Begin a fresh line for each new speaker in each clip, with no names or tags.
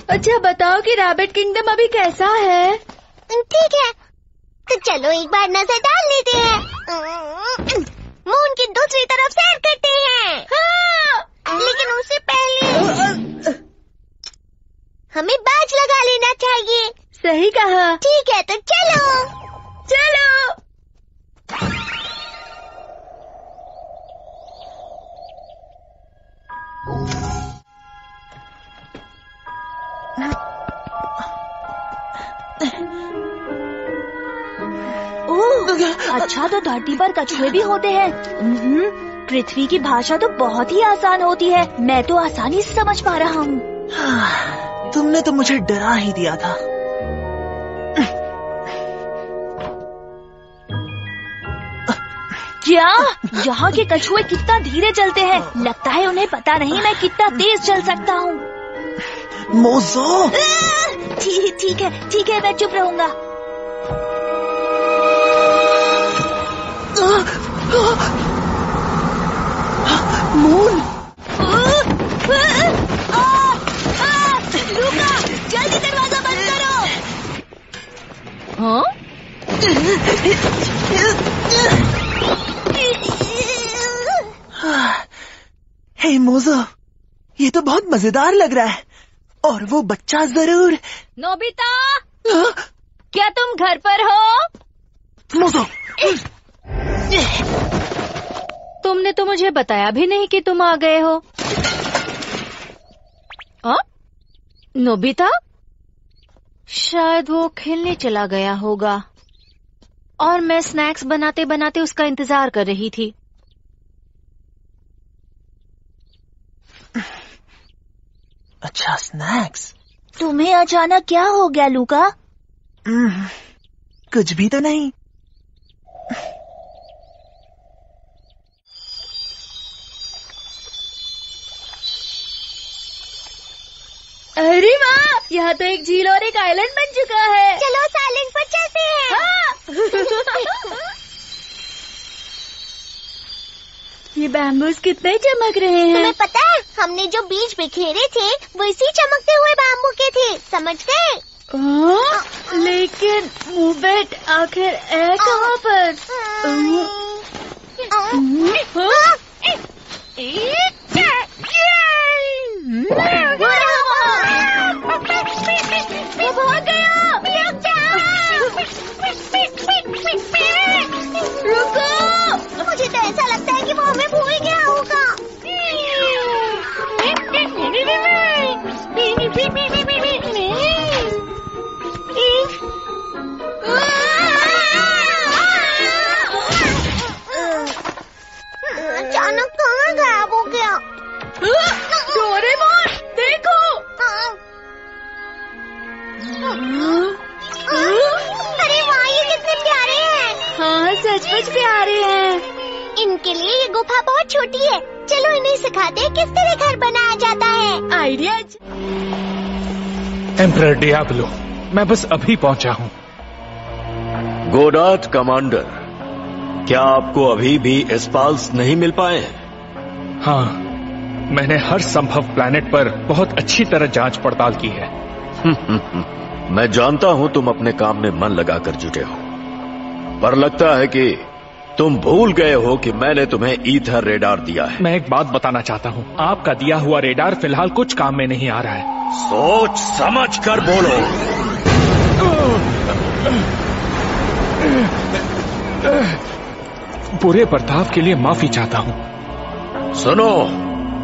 अच्छा बताओ कि रैबिट किंगडम अभी कैसा है?
ठीक है, तो चलो एक बार नजर डाल लेते हैं। मून की दूसरी तरफ सैर करते हैं। हाँ। लेकिन उससे पहले हमें बाज लगा लेना चाहिए।
सही कहा।
ठीक है, तो चलो
चलो।
अच्छा, तो धरती पर कछुए भी होते हैं। पृथ्वी की भाषा तो बहुत ही आसान होती है। मैं तो आसानी से समझ पा रहा हूँ।
तुमने तो मुझे डरा ही दिया था।
क्या? यहाँ के कछुए कितना धीरे चलते हैं। लगता है उन्हें पता नहीं मैं कितना तेज चल सकता हूँ।
मोज़ो!
ठीक है, मैं चुप रहूंगा।
मून!
लूका, जल्दी दरवाजा बंद करो।
हाँ?
हे मोज़ो, ये तो बहुत मजेदार लग रहा है। और वो बच्चा जरूर।
नोबिता, क्या तुम घर पर हो?
मोज़ो!
तुमने तो मुझे बताया भी नहीं कि तुम आ गए हो। नोबिता? शायद वो खेलने चला गया होगा और मैं स्नैक्स बनाते बनाते उसका इंतजार कर रही थी।
अच्छा, स्नैक्स।
तुम्हें अचानक क्या हो गया लूका?
कुछ भी तो नहीं।
अरे वाह, यहाँ तो एक झील और एक आइलैंड बन चुका है।
चलो उस आइलैंड पर चलते हैं।
हाँ। ये बैम्बूस कितने चमक रहे हैं।
तुम्हें पता है, हमने जो बीज बिखेरे थे वो इसी चमकते हुए बैम्बू के थे। समझ गए?
लेकिन मूवेट आखिर है कहाँ पर?
वो भाग गया। रुको, मुझे तो ऐसा लगता है कि वो हमें भूल गया होगा। अचानक कहाँ गायब हो गया?
डोरेमोन, देखो।
अरे वाह, ये कितने प्यारे हैं।
हाँ, सचमुच प्यारे हैं।
इनके लिए ये गुफा बहुत छोटी है। चलो इन्हें सिखाते हैं किस तरह घर बनाया जाता है।
आइडिया।
एम्परर डियाब्लो, मैं बस अभी पहुंचा हूँ।
गोडार्ड कमांडर, क्या आपको अभी भी एस्पाल्स नहीं मिल पाए हैं?
हाँ, मैंने हर संभव प्लैनेट पर बहुत अच्छी तरह जांच पड़ताल की है।
मैं जानता हूं तुम अपने काम में मन लगाकर जुटे हो, पर लगता है कि तुम भूल गए हो कि मैंने तुम्हें ईथर रेडार दिया है।
मैं एक बात बताना चाहता हूँ, आपका दिया हुआ रेडार फिलहाल कुछ काम में नहीं आ रहा है।
सोच समझ कर बोलो।
बुरे बर्ताव के लिए माफी चाहता हूँ।
सुनो,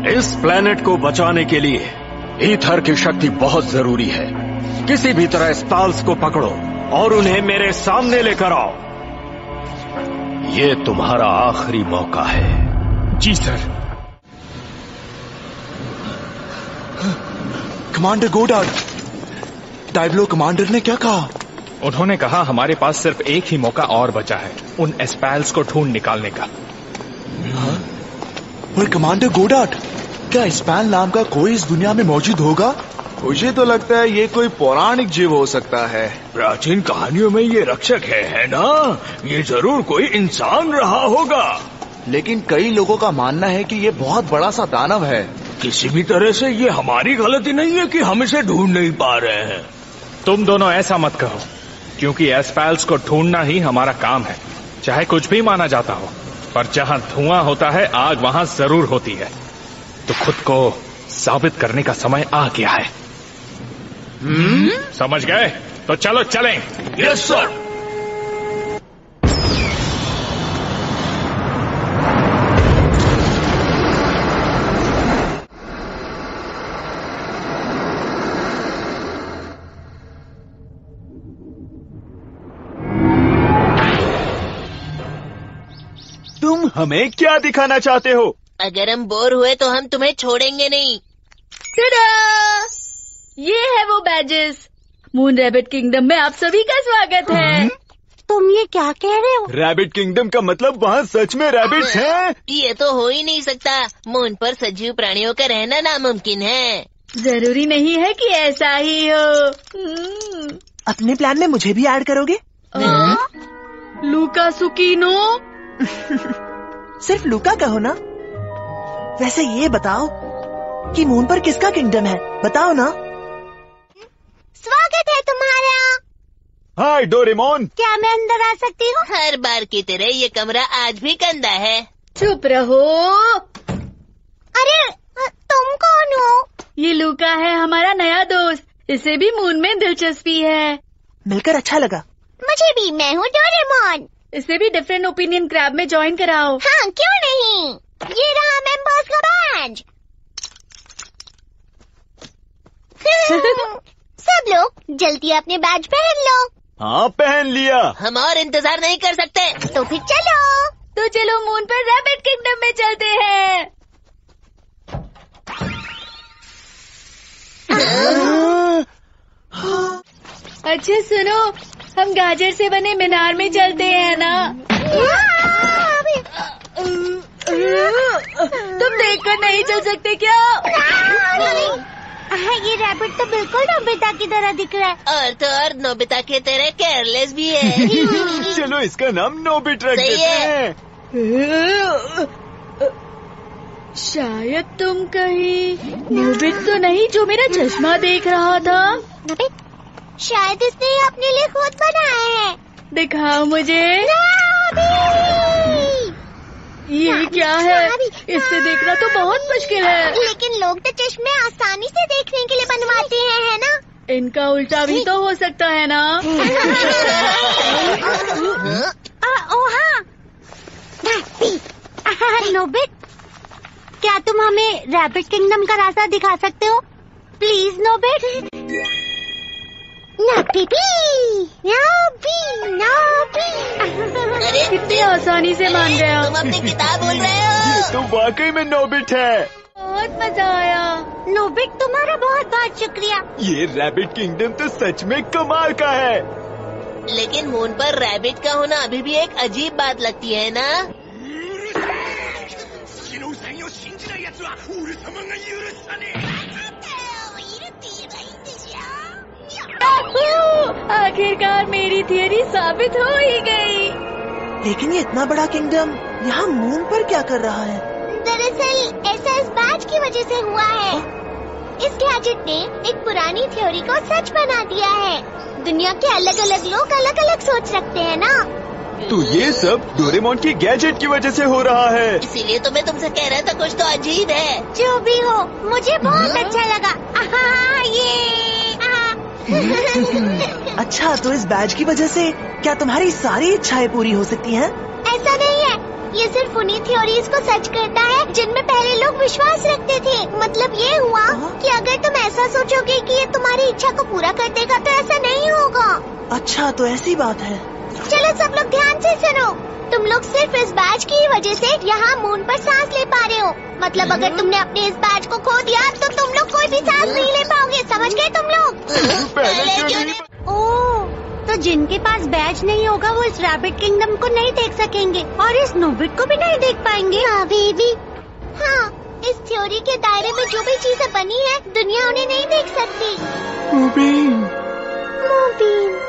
इस प्लेनेट को बचाने के लिए ईथर की शक्ति बहुत जरूरी है। किसी भी तरह स्पाल्स को पकड़ो और उन्हें मेरे सामने लेकर आओ। ये तुम्हारा आखिरी मौका है।
जी sir.
Commander Goddard, Diablo commander ने क्या कहा?
उन्होंने कहा हमारे पास सिर्फ एक ही मौका और बचा है, उन एस्पैल्स को ढूंढ निकालने का।
हाँ? पर कमांडर गोडार्ड, क्या एस्पैल नाम का कोई इस दुनिया में मौजूद होगा?
मुझे तो लगता है ये कोई पौराणिक जीव हो सकता है।
प्राचीन कहानियों में ये रक्षक है ना? ये जरूर कोई इंसान रहा होगा।
लेकिन कई लोगों का मानना है कि ये बहुत बड़ा सा दानव है।
किसी भी तरह से ये हमारी गलती नहीं है कि हम इसे ढूंढ नहीं पा रहे हैं।
तुम दोनों ऐसा मत कहो, क्योंकि एस्पैल्स को ढूंढना ही हमारा काम है, चाहे कुछ भी माना जाता हो। पर जहां धुआं होता है आग वहां जरूर होती है। तो खुद को साबित करने का समय आ गया है। समझ गए? तो चलो चलें।
Yes sir.
तुम हमें क्या दिखाना चाहते हो?
अगर हम बोर हुए तो हम तुम्हें छोड़ेंगे नहीं।
टडा! ये है वो बैजेस। मून रैबिट किंगडम में आप सभी का स्वागत है।
तुम ये क्या कह रहे हो?
रैबिट किंगडम का मतलब वहाँ सच में रैबिट्स हैं?
ये तो हो ही नहीं सकता। मून पर सजीव प्राणियों का रहना नामुमकिन है।
जरूरी नहीं है कि ऐसा ही हो।
अपने प्लान में मुझे भी ऐड करोगे?
लूका सुकीनो।
सिर्फ लूका कहो ना। वैसे ये बताओ कि मून पर किसका किंगडम है, बताओ ना।
स्वागत है तुम्हारा।
Hi Doraemon.
क्या मैं अंदर आ सकती हूँ? हर बार की तरह ये कमरा आज भी गंदा है।
चुप रहो।
अरे तुम कौन हो?
ये लूका है, हमारा नया दोस्त। इसे भी मून में दिलचस्पी है।
मिलकर अच्छा लगा।
मुझे भी। मैं हूँ डोरेमोन।
इसे भी डिफरेंट ओपिनियन क्रैब में ज्वाइन कराओ।
हाँ क्यों नहीं। ये रहा मेंबर्स का बैज। सब लोग जल्दी अपने बैज पहन लो।
हाँ पहन लिया।
हम और इंतजार नहीं कर सकते, तो फिर चलो।
तो चलो मून पर रैबिट किंगडम में चलते हैं। अच्छा सुनो, हम गाजर से बने मीनार में चलते हैं ना। तुम देखकर नहीं चल सकते क्या?
ये रैबिट तो बिल्कुल नोबिता की तरह दिख रहा है। और तो और नोबिता की तरह केयरलेस भी है।
चलो इसका नाम नोबिट रख देते हैं।
शायद तुम कहीं नोबिट तो नहीं जो मेरा चश्मा देख रहा था।
नोबित? शायद इसने ये अपने लिए खुद बनाया है।
दिखाओ मुझे। ये क्या है? इससे देखना तो बहुत मुश्किल है।
लेकिन लोग तो चश्मे आसानी से देखने के लिए बनवाते हैं, है ना?
इनका उल्टा भी तो हो सकता है ना।
नोबिट, क्या तुम हमें रैबिट किंगडम का रास्ता दिखा सकते हो? प्लीज नोबिट।
अरे कितनी आसानी से मान गया।
तुम अपनी किताब बोल रहे हो?
ये तो वाकई में नोबिट है।
बहुत मजा आया।
नोबिट तुम्हारा बहुत बहुत शुक्रिया।
ये रैबिट किंगडम तो सच में कमाल का है।
लेकिन मून पर रैबिट का होना अभी भी एक अजीब बात लगती है ना?
आखिरकार मेरी थियरी साबित हो ही गई।
लेकिन ये इतना बड़ा किंगडम यहाँ मून पर क्या कर रहा है?
दरअसल ऐसा इस बैच की वजह से हुआ है। इस गैजेट ने एक पुरानी थ्योरी को सच बना दिया है। दुनिया के अलग अलग लोग अलग अलग सोच रखते हैं ना।
तो ये सब डोरेमोन की गैजेट की वजह से हो रहा है।
इसीलिए तो मैं तुमसे कह रहा था कुछ तो अजीब है। जो भी हो, मुझे बहुत अच्छा लगा।
अच्छा, तो इस बैज की वजह से क्या तुम्हारी सारी इच्छाएं पूरी हो सकती हैं?
ऐसा नहीं है, ये सिर्फ उन्हीं थ्योरीज को सच करता है जिनमें पहले लोग विश्वास रखते थे। मतलब ये हुआ कि अगर तुम ऐसा सोचोगे कि ये तुम्हारी इच्छा को पूरा कर देगा तो ऐसा नहीं होगा।
अच्छा, तो ऐसी बात है।
चलो सब लोग ध्यान से सुनो। तुम लोग सिर्फ इस बैज की वजह से यहाँ मून पर सांस ले पा रहे हो। मतलब अगर तुमने अपने इस बैज को खो दिया तो तुम लोग कोई भी सांस नहीं ले पाओगे। समझ गए तुम लोग? ओह, तो जिनके पास बैज नहीं होगा वो इस रैबिट किंगडम को नहीं देख सकेंगे और इस नोबिट को भी नहीं देख पाएंगे। हाँ बेबी। हाँ, इस थ्योरी के दायरे में जो भी चीजें बनी है दुनिया उन्हें नहीं देख सकती।
मूबीन।
मूबीन।